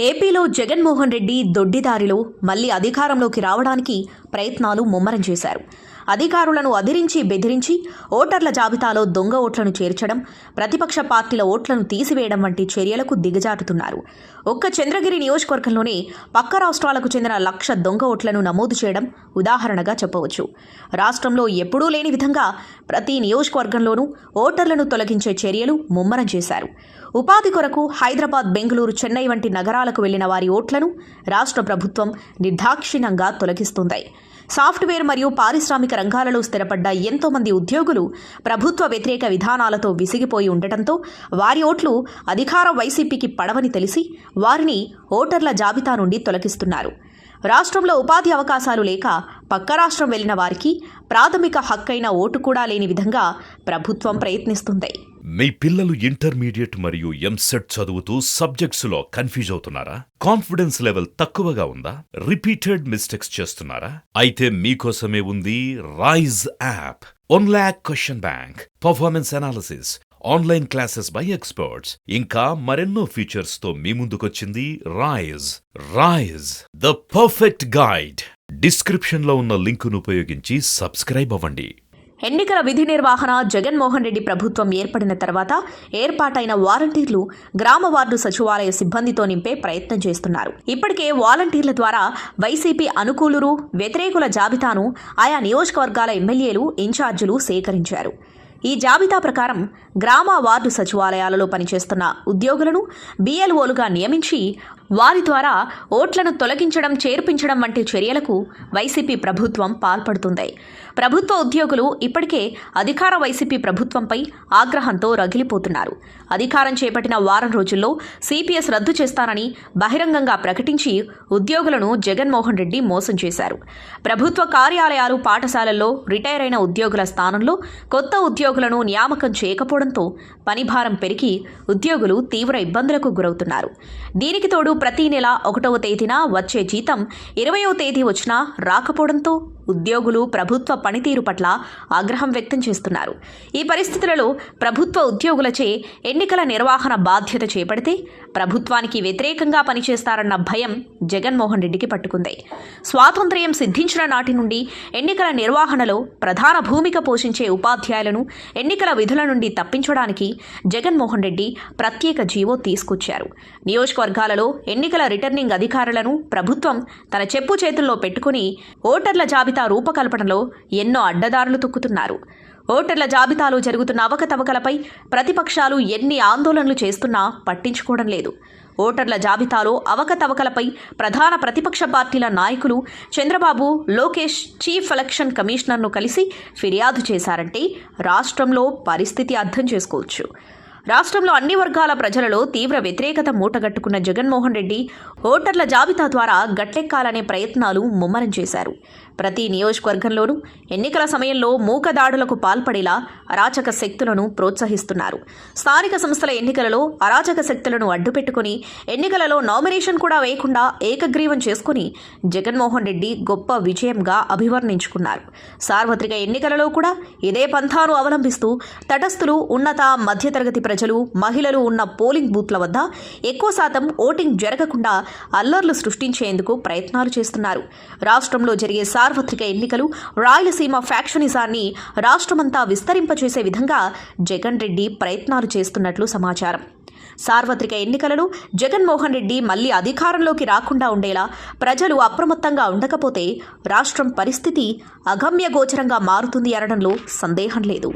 ఏపీలో జగన్మోహన్ రెడ్డి దొడ్డిదారిలో మళ్లీ అధికారంలోకి రావడానికి ప్రయత్నాలు ముమ్మరం చేశారు. అధికారులను అదిరించి బెదిరించి ఓటర్ల జాబితాలో దొంగ ఓట్లను చేర్చడం, ప్రతిపక్ష పార్టీల ఓట్లను తీసివేయడం వంటి చర్యలకు దిగజారుతున్నారు. ఒక్క చంద్రగిరి నియోజకవర్గంలోనే పక్క రాష్ట్రాలకు చెందిన 1,00,000 దొంగ ఓట్లను నమోదు చేయడం ఉదాహరణగా చెప్పవచ్చు. రాష్ట్రంలో ఎప్పుడూ లేని విధంగా ప్రతి నియోజకవర్గంలోనూ ఓటర్లను తొలగించే చర్యలు ముమ్మరం చేశారు. ఉపాధి కొరకు హైదరాబాద్, బెంగళూరు, చెన్నై వంటి నగరాలకు వెళ్లిన వారి ఓట్లను రాష్ట్ర ప్రభుత్వం నిర్దాక్షిణ్యంగా తొలగిస్తుంది. సాఫ్ట్వేర్ మరియు పారిశ్రామిక రంగాలలో స్థిరపడ్డ ఎంతో మంది ఉద్యోగులు ప్రభుత్వ వ్యతిరేక విధానాలతో విసిగిపోయి ఉండటంతో వారి ఓట్లు అధికార వైసీపీకి పడవని తెలిసి వారిని ఓటర్ల జాబితా నుండి తొలగిస్తున్నారు. రాష్ట్రంలో ఉపాధి అవకాశాలు లేక పక్క రాష్ట్రం వెళ్లిన వారికి ప్రాథమిక హక్కైన ఓటు కూడా లేని విధంగా ప్రభుత్వం ప్రయత్నిస్తుంది. మీ పిల్లలు ఇంటర్మీడియట్ మరియు ఎంసెట్ చదువుతూ సబ్జెక్ట్స్ లో కన్ఫ్యూజ్ అవుతున్నారా? కాన్ఫిడెన్స్ లెవెల్ తక్కువగా ఉందా? రిపీటెడ్ మిస్టేక్స్ చేస్తున్నారా? అయితే మీకోసమే ఉంది Rise app. 1 lakh question bank, performance analysis, online classes by experts, ఇంకా మరెన్నో ఫీచర్స్ తో మీ ముందుకొచ్చింది Rise the perfect guide. Description లో ఉన్న లింకును ఉపయోగించి సబ్స్క్రైబ్ అవ్వండి. ఎన్నికల విధి నిర్వహణ జగన్మోహన్ రెడ్డి ప్రభుత్వం ఏర్పడిన తర్వాత ఏర్పాటైన వాలంటీర్లు గ్రామ వార్డు సచివాలయ సిబ్బందితో నింపే ప్రయత్నం చేస్తున్నారు. ఇప్పటికే వాలంటీర్ల ద్వారా వైసీపీ అనుకూలురు, వ్యతిరేకుల జాబితాను ఆయా నియోజకవర్గాల ఎమ్మెల్యేలు, ఇన్ఛార్జీలు సేకరించారు. ఈ జాబితా ప్రకారం గ్రామ వార్డు సచివాలయాలలో పనిచేస్తున్న ఉద్యోగులను BLOలుగా నియమించి వారి ద్వారా ఓట్లను తొలగించడం, చేర్పించడం వంటి చర్యలకు వైసీపీ ప్రభుత్వం పాల్పడుతుంది. ప్రభుత్వ ఉద్యోగులు ఇప్పటికే అధికార వైసీపీ ప్రభుత్వంపై ఆగ్రహంతో రగిలిపోతున్నారు. అధికారం చేపట్టిన వారం రోజుల్లో CPS రద్దు చేస్తానని బహిరంగంగా ప్రకటించి ఉద్యోగులను జగన్మోహన్ రెడ్డి మోసం చేశారు. ప్రభుత్వ కార్యాలయాలు, పాఠశాలల్లో రిటైర్ అయిన ఉద్యోగుల స్థానంలో కొత్త ఉద్యోగులను నియామకం చేయకపోవడంతో పనిభారం పెరిగి ఉద్యోగులు తీవ్ర ఇబ్బందులకు గురవుతున్నారు. దీనికి తోడు ప్రతి నెల 1వ తేదీన వచ్చే జీతం 20వ తేదీ వచ్చినా రాకపోవడంతో ఉద్యోగులు ప్రభుత్వ పనితీరు పట్ల ఆగ్రహం వ్యక్తం చేస్తున్నారు. ఈ పరిస్థితులలో ప్రభుత్వ ఉద్యోగులచే ఎన్నికల నిర్వహణ బాధ్యత చేపడితే ప్రభుత్వానికి వ్యతిరేకంగా పనిచేస్తారన్న భయం జగన్మోహన్ రెడ్డికి పట్టుకుంది. స్వాతంత్ర్యం సిద్ధించిన నాటి నుండి ఎన్నికల నిర్వహణలో ప్రధాన భూమిక పోషించే ఉపాధ్యాయులను ఎన్నికల విధుల నుండి తప్పించడానికి జగన్మోహన్ రెడ్డి ప్రత్యేక జీవో తీసుకొచ్చారు. నియోజకవర్గాలలో ఎన్నికల రిటర్నింగ్ అధికారులను ప్రభుత్వం తన చెప్పు చేతుల్లో పెట్టుకుని ఓటర్ల జాబితా రూపకల్పనలో ఎన్నో అడ్డదారులు తొక్కుతున్నారు. ఓటర్ల జాబితాలో జరుగుతున్న అవకతవకలపై ప్రతిపక్షాలు ఎన్ని ఆందోళనలు చేస్తున్నా పట్టించుకోవడం లేదు. ఓటర్ల జాబితాలో అవకతవకలపై ప్రధాన ప్రతిపక్ష పార్టీల నాయకులు చంద్రబాబు, లోకేష్ చీఫ్ ఎలక్షన్ కమిషనర్ను కలిసి ఫిర్యాదు చేశారంటే రాష్ట్రంలో పరిస్థితి అర్థం చేసుకోవచ్చు. రాష్ట్రంలో అన్ని వర్గాల ప్రజలలో తీవ్ర వ్యతిరేకత మూటగట్టుకున్న జగన్మోహన్ రెడ్డి ఓటర్ల జాబితా ద్వారా గట్టెక్కాలనే ప్రయత్నాలు ముమ్మరం చేశారు. ప్రతి నియోజకవర్గంలోనూ ఎన్నికల సమయంలో మూకదాడులకు పాల్పడేలా అరాచక శక్తులను ప్రోత్సహిస్తున్నారు. స్థానిక సంస్థల ఎన్నికలలో అరాచక శక్తులను అడ్డుపెట్టుకుని ఎన్నికలలో నామినేషన్ కూడా వేయకుండా ఏకగ్రీవం చేసుకుని జగన్మోహన్ రెడ్డి గొప్ప విజయంగా అభివర్ణించుకున్నారు. సార్వత్రిక ఎన్నికలలో కూడా ఇదే పంథాను అవలంబిస్తూ తటస్థులు, ఉన్నత మధ్యతరగతి ప్రజలు, మహిళలు ఉన్న పోలింగ్ బూత్ల వద్ద ఎక్కువ శాతం ఓటింగ్ జరగకుండా అల్లర్లు సృష్టించేందుకు ప్రయత్నాలు చేస్తున్నారు. రాష్ట్రంలో జరిగే సార్వత్రిక ఎన్నికలు రాయలసీమ ఫ్యాక్షనిజాన్ని రాష్ట్రమంతా విస్తరింపచేసే విధంగా జగన్ రెడ్డి ప్రయత్నాలు చేస్తున్నట్లు సమాచారం. సార్వత్రిక ఎన్నికలలో జగన్మోహన్ రెడ్డి మళ్లీ అధికారంలోకి రాకుండా ఉండేలా ప్రజలు అప్రమత్తంగా ఉండకపోతే రాష్ట్రం పరిస్థితి అగమ్యగోచరంగా మారుతుంది అనడంలో సందేహం లేదు.